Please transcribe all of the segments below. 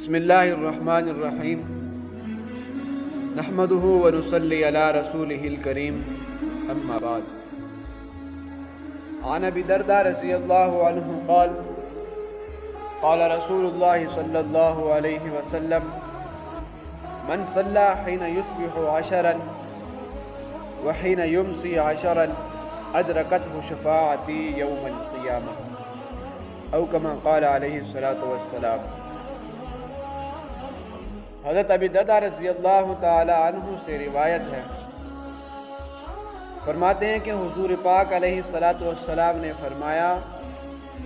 بسم اللہ الرحمن الرحیم نحمدہ ونصلی علی رسولہ الکریم اما بعد عن ابی درداء رضی اللہ عنہ قال قال رسول اللہ صلی اللہ علیہ وسلم من صلی حین یصبح عشرا وحین یمسی عشرا ادرکته شفاعتی یوم القیامہ او کما قال علیہ الصلاۃ والسلام۔ حضرت ابی درداء رضی اللہ تعالی عنہ سے روایت ہے، فرماتے ہیں کہ حضور پاک علیہ الصلاۃ والسلام نے فرمایا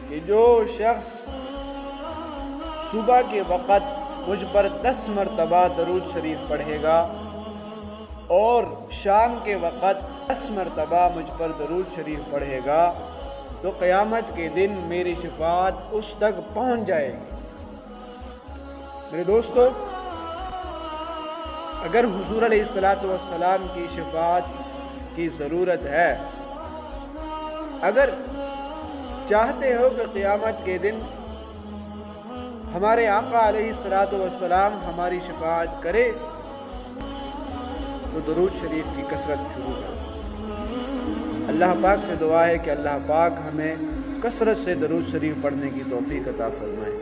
کہ جو شخص صبح کے وقت مجھ پر 10 مرتبہ درود شریف پڑھے گا اور شام کے وقت 10 مرتبہ مجھ پر درود شریف پڑھے گا تو قیامت کے دن میری شفاعت اس تک پہنچ جائے گی۔ میرے دوستو، اگر حضور علیہ الصلاۃ والسلام کی شفاعت کی ضرورت ہے، اگر چاہتے ہو کہ قیامت کے دن ہمارے آقا علیہ الصلاۃ والسلام ہماری شفاعت کرے، تو درود شریف کی کثرت شروع کرو۔ اللہ پاک سے دعا ہے کہ اللہ پاک ہمیں کثرت سے درود شریف پڑھنے کی توفیق عطا فرمائے۔